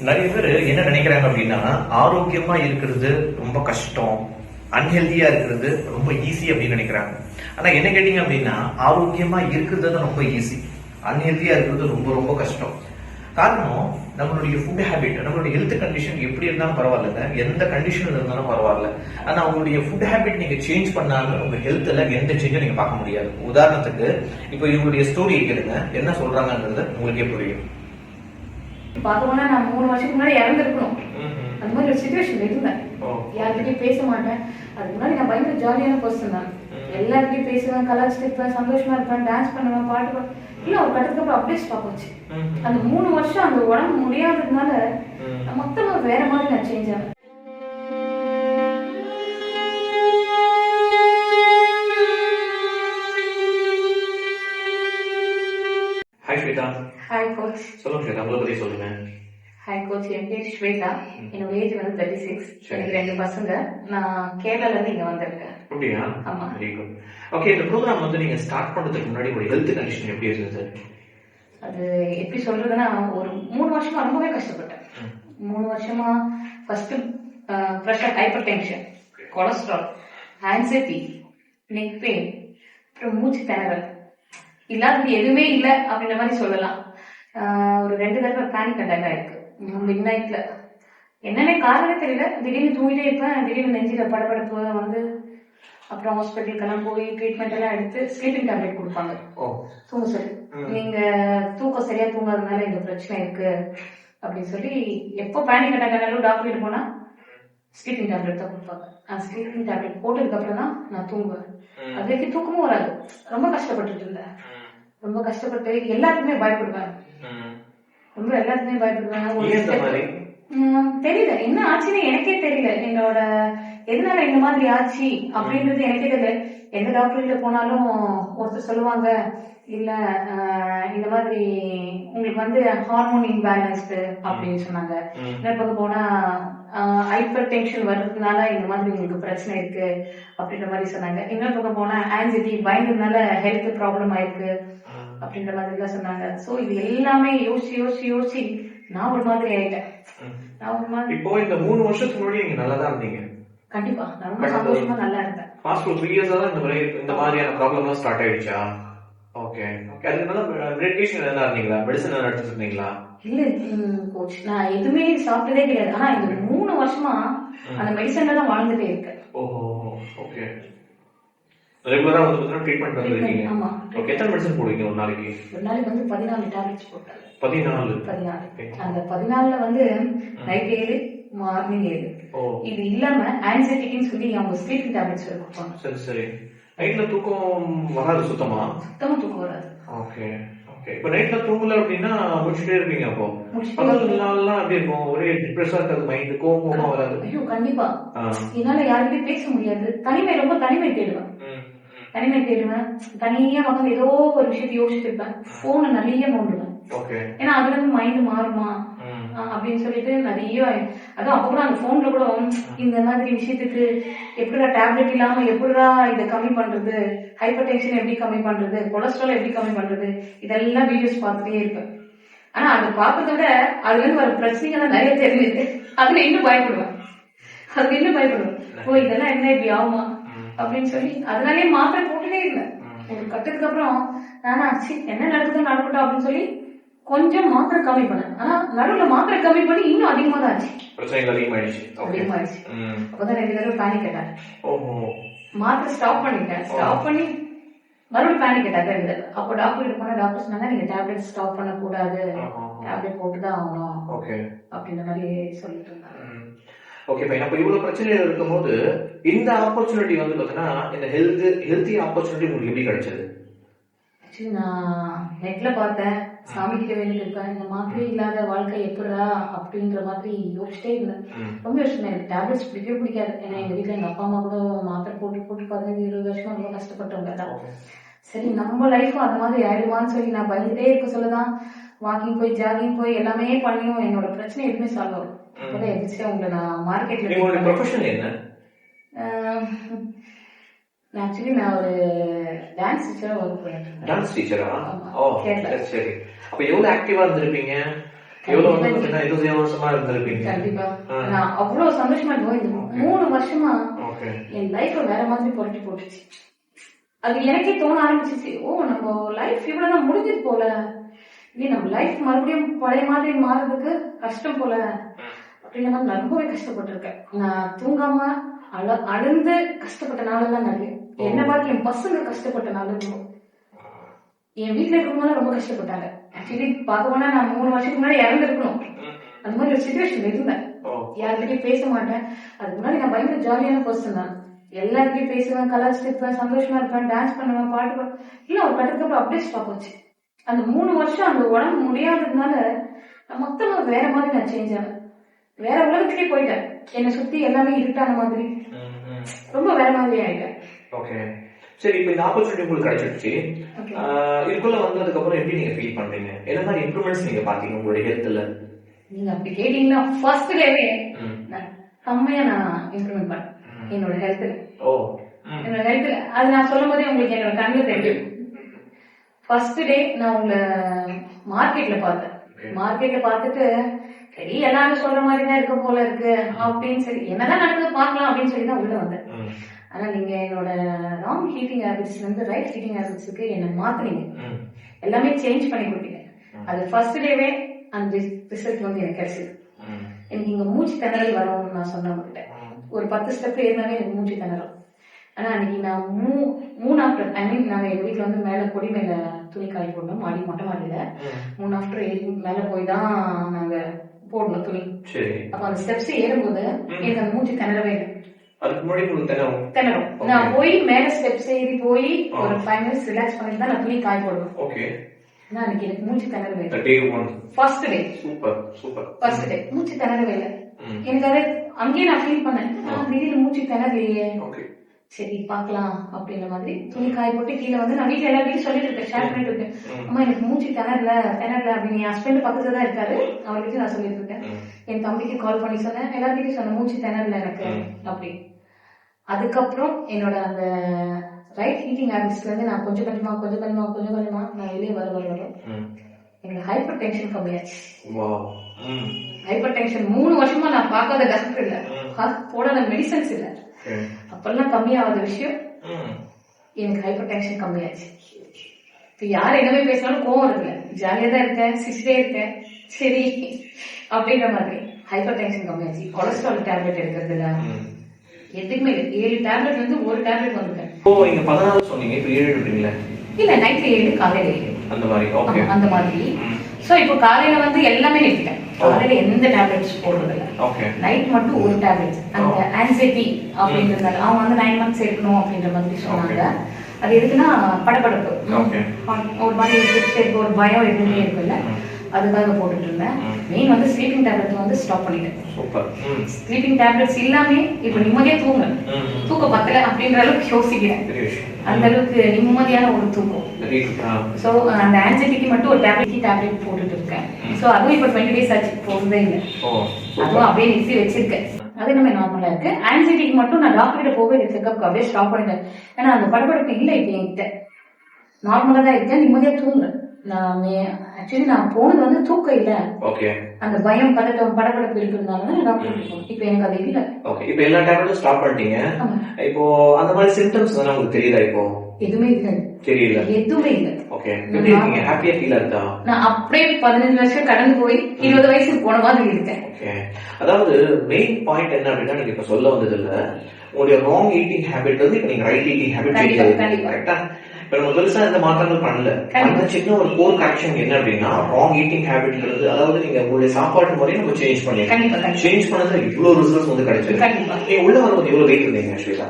நிறைய பேர் என்ன நினைக்கிறாங்க அப்படின்னா, ஆரோக்கியமா இருக்கிறது ரொம்ப கஷ்டம், அன்ஹெல்தியா இருக்கிறது ரொம்ப ஈஸி அப்படின்னு நினைக்கிறாங்க. ஆனா என்ன கேட்டீங்க அப்படின்னா, ஆரோக்கியமா இருக்கிறது தான் ரொம்ப ஈஸி, அன்ஹெல்தியா இருக்கிறது ரொம்ப ரொம்ப கஷ்டம். காரணம் நம்மளுடைய ஃபுட் ஹேபிட், நம்மளுடைய ஹெல்த் கண்டிஷன் எப்படி இருந்தாலும் பரவாயில்லைங்க, எந்த கண்டிஷன்ல இருந்தாலும் பரவாயில்ல. ஆனா உங்களுடைய ஃபுட் ஹேபிட் நீங்க சேஞ்ச் பண்ணாம உங்க ஹெல்த்ல எந்த சேஞ்சும் நீங்க பார்க்க முடியாது. உதாரணத்துக்கு இப்போ இவங்களுடைய ஸ்டோரியை கேளுங்க, என்ன சொல்றாங்கன்றது உங்களுக்கே புரியும். பார்த்தோம்னா நான் 3 வருஷத்துக்கு முன்னாடி இறந்துருக்கணும். அந்த மாதிரி ஒரு சிச்சுவேஷன் இருந்தேன். யார்கிட்டயும் பேச மாட்டேன். அதுக்கு முன்னாடி நான் பயங்கர ஜாலியான பர்சன் தான். எல்லார்கிட்டயும் பேசுவேன், கலாச்சிட்டு இருப்பேன், சந்தோஷமா இருப்பேன், டான்ஸ் பண்ணுவேன், பாட்டு பாடுவேன். இல்ல ஒரு கட்டத்துக்கு அப்புறம் அப்படியே ஸ்டாப் ஆச்சு. அந்த 3 வருஷம் அந்த உடம்பு முடியாததுனால மொத்தமா வேற மாதிரி நான் சேஞ்ச் ஆனேன். ஹாய் ஸ்வேதா. Hi coach. சொல்லுங்க ஸ்வேதா, உங்களை பத்தி சொல்லுங்க. ஹாய் கோச், என் பேர் ஸ்வேதா. என்னோட ஏஜ் வந்து 36. எனக்கு 2 பசங்க. நான் கேரளால இருந்து இங்க வந்திருக்கேன். அப்படியா? ஆமா. Very good. ஓகே, இந்த ப்ரோக்ராம் வந்து நீங்க ஸ்டார்ட் பண்றதுக்கு முன்னாடி ஒரு ஹெல்த் கண்டிஷன் எப்படி இருந்தது? அது எப்படி சொல்றதுன்னா, ஒரு 3 வருஷமா ரொம்பவே கஷ்டப்பட்டேன். 3 வருஷமா first pressure, hyper tension, cholesterol, anxiety, neck pain, அப்புறம் மூச்சு திணறல், இல்லாதது எதுவுமே இல்லை அப்படின்ற மாதிரி சொல்லலாம். ஒரு 2 தடவை பேனிக் அட்டாக் ஆயிருக்கு மிட் நைட்ல. என்னன்னே காரணமே தெரியல. திடீர்னு தூங்கிட்டே இருப்பேன், திடீர்னு நெஞ்சில படபடப்பு வந்து அப்புறம் ஹாஸ்பிட்டலுக்கெல்லாம் போய் ட்ரீட்மெண்ட் எல்லாம் எடுத்து ஸ்லீப்பிங் டேப்லெட் கொடுப்பாங்க. தூங்க சொல்லி, நீங்க தூக்கம் சரியா தூங்காதனால இந்த பிரச்சனை இருக்கு அப்படின்னு சொல்லி, எப்போ பேனிக் அட்டாக் ஆனாலும் டாக்டர் கிட்ட போனா ஸ்லீப்பிங் டேப்லெட் தான் கொடுப்பாங்க. அந்த ஸ்லீப்பிங் டேப்லெட் போட்டதுக்கு அப்புறம் தான் நான் தூங்குவேன். அது வரைக்கும் தூக்கமும் வராது. ரொம்ப கஷ்டப்பட்டுட்டு இருந்தேன். ரொம்ப கஷ்டப்பட்டு எல்லாருக்குமே பயப்படுவேன். ரொம்ப எல்லாத்துக்குமே பயப்படுவேன். தெரியல என்ன ஆச்சுன்னு எனக்கே தெரியல. என்னோட எதனால இந்த மாதிரி ஆச்சு அப்படின்றது எனக்கே தெரியல. எந்த டாக்டர் கிட்ட போனாலும் ஒருத்தர் சொல்லுவாங்க, இல்ல இந்த மாதிரி உங்களுக்கு வந்து ஹார்மோன் இன்பேலன்ஸ்டு அப்படின்னு சொன்னாங்க. இன்னொரு பக்கம் போனா ஹைப்பர் டென்ஷன் வர்றதுனால இந்த மாதிரி உங்களுக்கு பிரச்சனை இருக்கு அப்படின்ற மாதிரி சொன்னாங்க. இன்னொரு பக்கம் போனா ஆன்சைட்டி, பயந்ததுனால ஹெல்த் ப்ராப்ளம் ஆயிருக்கு அப்படின்ற மாதிரி எல்லாம் சொன்னாங்க. சோ இது எல்லாமே யோசிச்சு யோசிச்சு யோசிச்சு நான் ஒரு மாதிரி ஆயிட்டேன். நான் ஒரு மாதிரி. இப்போ இந்த 3 வருஷத்துக்கு முன்னாடி நீங்க நல்லா தான் இருந்தீங்க. கண்டிப்பா நான் ரொம்ப சந்தோஷமா நல்லா இருந்தேன். பாஸ்ட் 3 இயர்ஸ் தான் இந்த மாதிரியான ப்ராப்ளம்லாம் ஸ்டார்ட் ஆயிடுச்சா? Okay okay. அதுனால மெடிகேஷன் எதனா இருந்தீங்களா? மெடிசன் எதனா எடுத்துட்டு இருந்தீங்களா? இல்ல கோச், நான் எதுவுமே சாப்பிட்டதே கிடையாது. ஆனா இந்த 3 வருஷமா அந்த மெடிசன்ல தான் வாழ்ந்துட்டே இருக்கேன். ஓஹோ, ஓகே. ரெகுலரா வந்து ட்ரீட்மெண்ட் பண்ணிருக்கீங்க. ஆமா. ஓகே. எத்தனை மெடிசன் போடுவீங்க ஒரு நாளைக்கு? ஒரு நாளைக்கு வந்து 14 டேப்லெட்ஸ் போட்டாங்க. 14. அந்த 14ல வந்து நைட் 7, மார்னிங் 7. இது இல்லாம ஆன்சைட்டிக்குன்னு சொல்லி அவங்க ஸ்லீப்பிங் டேப்லெட்ஸ் கொடுப்பாங்க. சரி சரி. நைட்ல தூக்கம் வராது சுத்தமா? சுத்தமா தூக்கம் வராது. Okay okay. இப்போ நைட்ல தூங்கல அப்படின்னா முடிச்சிட்டே இருப்பீங்க. அப்போ பகல் நாள்லாம் எப்படி இருக்கும்? ஒரே டிப்ரெஷனா இருக்காது, மைண்ட் கோவமா வராது? ஐயோ கண்டிப்பா. என்னால யாருக்கிட்டையும் பேச முடியாது. தனிமை, ரொம்ப தனிமை தேடுவேன். தனியா உட்காந்து ஏதோ ஒரு விஷயத்தை யோசிச்சுட்டு இருப்பேன். போனை நிறைய நோண்டுவேன். ஏன்னா அதுல இருந்து மைண்ட் மாறுமா அப்படின்னு சொல்லிட்டு நிறைய. அதுவும் அப்ப கூட அந்த போன்ல கூட இந்த மாதிரி விஷயத்துக்கு எப்படிடா டேப்லெட் இல்லாம எப்படிடா இதை கம்மி பண்றது, ஹைப்பர் டென்ஷன் எப்படி கம்மி பண்றது, கொலஸ்ட்ரால் எப்படி கம்மி பண்றது, இதெல்லாம் வீடியோஸ் பார்த்துட்டே இருப்பேன். ஆனா அது பார்த்ததை விட அதுல இருந்து வர பிரச்சனைகள் தான் நிறைய தெரிஞ்சுது. அதுல இன்னும் பயப்படுவேன். ஓ இதெல்லாம் என்ன இப்படி ஆகுமா அப்படின்னு சொல்லி அதனாலேயே மாத்திரை போட்டுட்டே இருந்தேன். ஒரு கட்டத்துக்கு அப்புறம் நானா என்ன நடக்கட்டும் அப்படின்னு சொல்லி கொஞ்சம் மாத்திரை கம்மி பண்ணேன். ஆனா நடுவுல மாத்திரை கம்மி பண்ணி இன்னும் அதிகமா தான் ஆச்சு. அதிகமாயிடுச்சு. அப்பதான் 2 தடவை பேனிக் அட்டாக். மாத்திரை ஸ்டாப் பண்ணிட்டேன். ஸ்டாப் பண்ணி மறுபடியும் பேனிக் அட்டாக் இருந்தது. அப்போ டாக்டர் கிட்ட போனா டாக்டர் சொன்னாங்க, நீங்க டேப்லெட் ஸ்டாப் பண்ண கூடாது, டேப்லெட் போட்டுதான் ஆகணும் அப்படின்ற மாதிரி சொல்லிட்டு இருந்தாங்க. Okay fine. அப்ப இவ்வளவு பிரச்சனை இருக்கும்போது இந்த ஆப்பர்ச்சுனிட்டி வந்து பாத்தீங்கன்னா, இந்த ஹெல்த்தி ஆப்பர்ச்சுனிட்டி உங்களுக்கு எப்படி கிடைச்சது? ஆக்சுவலி நான் நெட்ல பார்த்தேன், சாமி கிட்ட வேண்டிட்டு இருக்கேன், இந்த மாதிரி இல்லாத வாழ்க்கை எப்படா அப்படின்ற மாதிரி யோசிச்சிட்டே இருந்தேன். ரொம்ப யோசிச்சேன். எனக்கு டேப்லெட்ஸ் பிடிக்காது. ஏன்னா எங்க வீட்டுல எங்க அப்பா அம்மா கூட மாத்திரை போட்டு 15-20 வருஷமா ரொம்ப கஷ்டப்பட்டவங்க தான். சரி நம்ம லைஃப்பும் அந்த மாதிரி ஆயிடுவான்னு சொல்லி நான் பயந்துட்டே இருக்க சொல்லதான் வாக்கிங் போய் ஜாகிங் போய் எல்லாமே பண்ணியும் என்னோட பிரச்சனை எதுவுமே சால்வ் ஆகும். அப்பதான் எதிர்த்து உங்களை நான் மார்க்கெட்ல. ப்ரொஃபஷன் என்ன? ஆக்சுவலி நான் ஒரு டான்ஸ் டீச்சரா ஒர்க் பண்ணிட்டு இருக்கேன். டான்ஸ் டீச்சரா? ஓ சரி. அப்ப எவ்வளவு ஆக்டிவா இருந்திருப்பீங்க? எவ்வளவு வந்து பாத்தீங்கன்னா 20 வருஷமா இருந்திருப்பீங்க. கண்டிப்பா நான் அவ்வளவு சந்தோஷமா இருக்கும். இந்த 3 வருஷமா என் லைஃப் வேற மாதிரி புரட்டி போட்டுச்சு. அது எனக்கே தோண ஆரம்பிச்சிச்சு, ஓ நம்ம லைஃப் இவ்வளவுதான் முடிஞ்சது போல, நீ நம்ம லைஃப் மறுபடியும் பழைய மாதிரி மாறதுக்கு கஷ்டம் போல அப்படின்ற மாதிரி நான் ரொம்பவே கஷ்டப்பட்டிருக்கேன். நான் தூங்காம அழுந்து கஷ்டப்பட்ட நாளெல்லாம் நிறைய. என்ன பார்த்து என் பசங்க கஷ்டப்பட்ட நாள் இருக்கும். என் வீட்டுல இருக்கவங்க ரொம்ப கஷ்டப்பட்டாங்க. ஆக்சுவலி பார்க்க போனா நான் 3 வருஷத்துக்கு முன்னாடி இறந்துருக்கணும். அந்த மாதிரி ஒரு சிச்சுவேஷன் இருந்தேன். யாருக்கிட்டையும் பேச மாட்டேன். அதுக்கு முன்னாடி நான் பயங்கர ஜாலியான பர்சன் தான். எல்லாருக்கிட்டையும் பேசுவேன், கலாச்சிட்டு இருப்பேன், சந்தோஷமா இருப்பேன், டான்ஸ் பண்ணுவேன், பாட்டு இல்ல ஒரு கட்டத்துக்கு அப்படியே ஸ்டாப் ஆச்சு. அந்த 3 வருஷம் அந்த உடம்பு முடியாததுனால மொத்தமா வேற மாதிரி நான் சேஞ்ச் ஆனேன். வேற உலகத்துக்கே போயிட்டேன். என்னை சுத்தி எல்லாமே இருட்டான மாதிரி ரொம்ப வேற மாதிரி ஆயிட்டேன். ஓகே சரி, இப்போ இந்த ஆப்பர்ச்சுனிட்டி உங்களுக்கு கிடைச்சிருச்சு. இதுக்குள்ள வந்ததுக்கு அப்புறம் எப்படி நீங்க ஃபீல் பண்றீங்க? என்ன மாதிரி இம்ப்ரூவ்மெண்ட்ஸ் நீங்க பாத்தீங்க உங்களுடைய ஹெல்த்ல? நீங்க அப்படி கேட்டீங்கன்னா ஃபர்ஸ்ட் டேவே செம்மையா நான் இம்ப்ரூவ்மெண்ட் பண்ணேன் என்னோட ஹெல்த்ல. என்னோட ஹெல்த்ல அது நான் சொல்லும் போதே உங்களுக்கு என்னோட கண்ணு தெரியும். ஃபர்ஸ்ட் டே நான் உங்களை மார்க்கெட்ல பார்த்தேன். மார்க்கெட்ல பார்த்துட்டு சரி எல்லாரும் சொல்ற மாதிரி தான் இருக்க போல இருக்கு அப்படின்னு சரி என்னதான் நடக்குது பார்க்கலாம் அப்படின்னு சொல்லி தான் உள்ள வந்தேன். ஆனா நீங்க என்னோட ராங் ஹீட்டிங் ஹேபிட்ஸ்ல இருந்து ரைட் ஹீட்டிங் ஹேபிட்ஸ்க்கு என்ன மாத்துனீங்க, எல்லாமே சேஞ்ச் பண்ணி கொடுத்தீங்க. அது ஃபர்ஸ்ட் டேவே அந்த ரிசல்ட் வந்து எனக்கு கிடைச்சது. எனக்கு இங்க மூச்சு திணறல் வரும்னு நான் சொன்ன உங்ககிட்ட. ஒரு 10 ஸ்டெப் ஏறினாவே எனக்கு மூச்சு திணறும். ஆனா அன்னைக்கு நான் 3 ஆஃப்டர் நாங்க எங்க வீட்டுல வந்து மேல கொடி மேல துணி காய் போடணும், மாடி மொட்டை மாடியில 3 ஆஃப்டர் ஏறி மேல போய் தான் நாங்க போடணும் துணி. அப்ப அந்த ஸ்டெப்ஸ் ஏறும்போது எனக்கு அந்த மூச்சு திணறவே இல்லை. திணறும். நான் போய் மேல ஸ்டெப்ஸ் ஏறி போய் ஒரு 5 மினிட்ஸ் ரிலாக்ஸ் பண்ணிட்டு தான் நான் துணி காய் போடுவேன். ஆனா அன்னைக்கு எனக்கு மூச்சு திணறவே இல்லை. ஃபர்ஸ்ட் டே ஃபர்ஸ்ட் டே மூச்சு திணறவே இல்லை. எனக்கு அதை அங்கேயே நான் ஃபீல் பண்ணேன், திடீர்னு மூச்சு திணறலையே, சரி பாக்கலாம் அப்படின்ற மாதிரி துணி காய போட்டு கீழே வந்து நான் வீட்டுல எல்லாரும் சொல்லிட்டு இருக்கேன், ஷேர் பண்ணிட்டு இருக்கேன். அம்மா எனக்கு மூச்சு திணறல அப்படின்னு. என் ஹஸ்பண்ட் பக்கத்துல தான் இருக்காரு, அவர்கிட்ட நான் சொல்லிட்டு இருக்கேன். என் தம்பிக்கு கால் பண்ணி சொன்னேன், எல்லார்கிட்டையும் சொன்ன மூச்சு திணறல எனக்கு அப்படி. அதுக்கப்புறம் என்னோட அந்த ரைட் ஹீட்டிங் ஹேபிட்ஸ்ல இருந்து நான் கொஞ்சம் கொஞ்சமா நான் வெளியே வரும் எனக்கு ஹைப்பர் டென்ஷன் கம்மியாச்சு. ஹைப்பர் டென்ஷன் 3 வருஷமா நான் பார்க்காத டாக்டர் இல்ல, போடாத மெடிசன்ஸ் இல்ல, அப்பெல்லாம் கம்மியாகாத விஷயம் எனக்கு ஹைப்பர் டென்ஷன் கம்மியாச்சு. இப்ப யார் என்னவே பேசினாலும் கோவம் இருக்குல்ல, ஜாலியா தான் இருக்கேன், சிரிச்சிட்டே இருக்கேன், சரி அப்படின்ற மாதிரி. ஹைப்பர் டென்ஷன் கம்மியாச்சு. கொலஸ்ட்ரால் டேப்லெட் எடுக்கிறது இல்ல, எதுக்குமே 7 டேப்லெட் வந்து 1 டேப்லெட் வந்துட்டேன். ஓ நீங்க 14 சொன்னீங்க, இப்ப 7 எடுப்பீங்களா? இல்ல நைட்ல 7 காலையில 7 அந்த மாதிரி. ஓகே அந்த மாதிரி. சோ இப்போ காலையில வந்து எல்லாமே நிறுத்திட்டேன். காலையில எந்த டேப்லெட்ஸ் போடுறது இல்ல. நைட் மட்டும் ஒரு டேப்லெட். அந்த ஆன்சைட்டி அப்படின்றதால அவங்க வந்து 9 மந்த்ஸ் எடுக்கணும் அப்படின்ற மாதிரி சொன்னாங்க. அது எதுக்குன்னா படபடப்பு, ஒரு மாதிரி ஒரு பயம் எதுவுமே இருக்குல்ல, அதுக்காக போட்டுட்டு இருந்தேன். மெயின் வந்து ஸ்லீப்பிங் டேப்லெட் வந்து ஸ்டாப் பண்ணிட்டேன். ஸ்லீப்பிங் டேப்லெட்ஸ் இல்லாம இப்ப நிம்மதியா தூக்கம் பத்தல அப்படின்ற அளவுக்கு யோசிக்கிறேன். அந்த அளவுக்கு நிம்மதியான ஒரு தூக்கம். சோ அந்த ஆன்சைட்டிக்கு மட்டும் ஒரு டேப்லெட் போட்டுட்டு இருக்கேன். சோ அதுவும் இப்ப 20 டேஸ் ஆச்சு, போறதே இல்லை. அதுவும் அப்படியே நிறுத்தி வச்சிருக்கேன். அது நம்ம நார்மலா இருக்கு. ஆன்சைட்டிக்கு மட்டும் நான் டாக்டர் கிட்ட போக செக்அப் அப்படியே ஸ்டாப் பண்ணிட்டேன். ஏன்னா அந்த படபடப்பு இல்லை இப்ப என்கிட்ட, நார்மலா தான் இருக்கேன், நிம்மதியா தூங்குறேன். ஆக்சுவலி நான் போனது வந்து தூக்கம் இல்ல, அந்த பயம் பதட்டம் படபடப்பு இருக்கிறதுனால டாக்டர் போனேன். இப்ப எனக்கு அது இல்ல. இப்ப எல்லா டேப்லெட்டும் ஸ்டாப் பண்ணிட்டீங்க. இப்போ அந்த மாதிரி சிம்டம்ஸ் உங்களுக்கு தெரியுதா? இப்போ எதுவுமே இருக்காது, தெரியல, எதுவுமே இல்ல. ஓகே, எப்படி இருக்கீங்க? ஹாப்பியா ஃபீல் ஆகுதா? நான் அப்படியே 15 வருஷம் கடந்து போய் 20 வயசுக்கு போன மாதிரி இருக்கேன். ஓகே, அதாவது மெயின் பாயிண்ட் என்ன அப்படின்னா, நீங்க இப்ப சொல்ல வந்தது இல்ல, உங்களுடைய ராங் ஈட்டிங் ஹேபிட் வந்து இப்ப நீங்க ரைட் ஈட்டிங் ஹேபிட் கரெக்டா. இப்ப நம்ம பெருசா இந்த மாற்றங்கள் பண்ணல. அந்த சின்ன ஒரு கோர் கரெக்ஷன் என்ன அப்படின்னா, ராங் ஈட்டிங் ஹேபிட்ங்கிறது, அதாவது நீங்க உங்களுடைய சாப்பாடு முறையை நம்ம சேஞ்ச் பண்ணிருக்கோம். சேஞ்ச் பண்ணதுல இவ்வளவு ரிசல்ட்ஸ் வந்து கிடைச்சிருக்கு. நீங்க உள்ள வரும்போது எவ்வளவு வெயிட் இருந்தீங்க? ஆக்சுவலா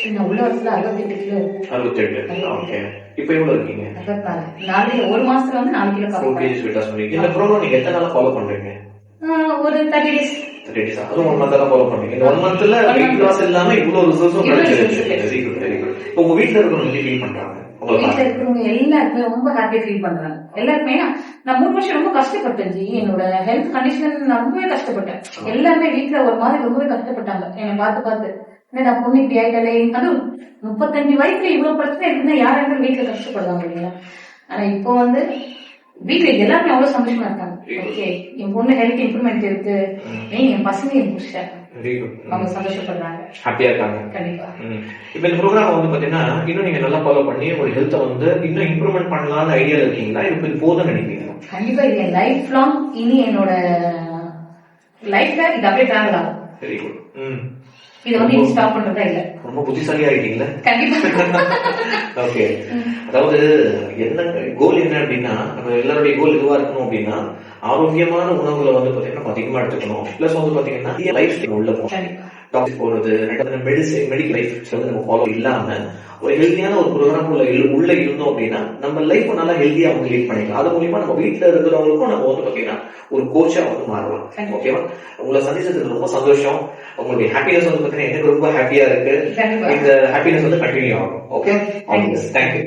நான் உள்ள வரதுல 68 கிலோ. 68. ஓகே, இப்ப எவ்வளவு இருக்கீங்க? 64. ஒரு மாசத்துல வந்து 4 கிலோ கம்மி பண்ணீங்க. இந்த ப்ரோக்ராம் நீங்க எத்தனை நாளா ஃபாலோ பண்றீங்க? ஒரு 30 டேஸ். 30 டேஸ். அதுவும் 1 மந்த் ஃபாலோ பண்றீங்க. இந்த 1 மந்த்ல வெயிட் லாஸ் இல்லாம இவ்வளவு ரிசல்ட்ஸும் கிடைச்சிருக்கு. Very good, very good. உங்க வீட்ல இருக்கிறவங்க எப்படி ஃபீல் பண்றாங்க? வீட்டுல இருக்கிறவங்க எல்லாருக்குமே ரொம்ப ஹாப்பியா ஃபீல் பண்றாங்க. எல்லாருக்குமே நான் 3 வருஷம் ரொம்ப கஷ்டப்பட்டேன் ஜி. என்னோட ஹெல்த் கண்டிஷன் நான் ரொம்பவே கஷ்டப்பட்டேன். எல்லாருமே வீட்டுல ஒரு மாதிரி ரொம்பவே கஷ்டப்பட்டாங்க என்னை பார்த்து. நான் பொண்ணு இப்படி ஆயிட்டாலே, அதுவும் 35 வயசுல இவ்வளவு பிரச்சனை இருக்குன்னா யாராவது வீட்டுல கஷ்டப்படுவாங்க இல்லைங்களா? ஆனா இப்போ வந்து வீட்டுல எல்லாருமே அவ்வளவு சந்தோஷமா இருக்காங்க. ஓகே, என் பொண்ணு ஹெல்த் இம்ப்ரூவ்மெண்ட் இருக்கு, என் பசங்க என் புருஷன் அவங்க சந்தோஷப்படுறாங்க, ஹாப்பியா இருக்காங்க. கண்டிப்பா. இப்ப இந்த ப்ரோக்ராம் வந்து பாத்தீங்கன்னா இன்னும் நீங்க நல்லா ஃபாலோ பண்ணி ஒரு ஹெல்த்தை வந்து இன்னும் இம்ப்ரூவ்மெண்ட் பண்ணலாம்னு ஐடியா இருக்கீங்களா? இப்ப இது போதும் நினைப்பீங்களா? கண்டிப்பா இது என் லைஃப் லாங், இனி என்னோட லைஃப்ல இது அப்படியே டிராவல் ஆகும். Very good. இது வந்து இனி ஸ்டாப் பண்றதா இல்ல. ரொம்ப புத்திசாலியா இருக்கீங்களா? கண்டிப்பா. ஓகே, அதாவது என்ன கோல் என்ன அப்படின்னா, நம்ம எல்லாருடைய கோல் இதுவா இருக்கணும் அப்படின்னா ஆரோக்கியமான உணவுகளை வந்து பாத்தீங்கன்னா அதிகமா எடுத்துக்கணும். பிளஸ் வந்து பாத்தீங்கன்னா லைஃப் ஸ்டைல் உள்ள போகணும். டாக்டர் போறது, மெடிக்கல் லைஃப் வந்து நம்ம ஃபாலோ இல்லாம ஒரு ஹெல்த்தியான ஒரு ப்ரோக்ராம் உள்ள இருந்தோம் அப்படின்னா நம்ம லைஃப் நல்லா ஹெல்த்தியா அவங்க லீட் பண்ணிக்கலாம். அது மூலியமா நம்ம வீட்டுல இருக்கிறவங்களுக்கும் நம்ம வந்து பாத்தீங்கன்னா ஒரு கோச்சா வந்து மாறலாம். ஓகேவா? உங்களை சந்திச்சதுக்கு ரொம்ப சந்தோஷம். உங்களுடைய ஹாப்பினஸ் வந்து பாத்தீங்கன்னா எனக்கு ரொம்ப ஹாப்பியா இருக்கு. இந்த ஹாப்பினஸ் வந்து கண்டினியூ ஆகும். Okay, thank you.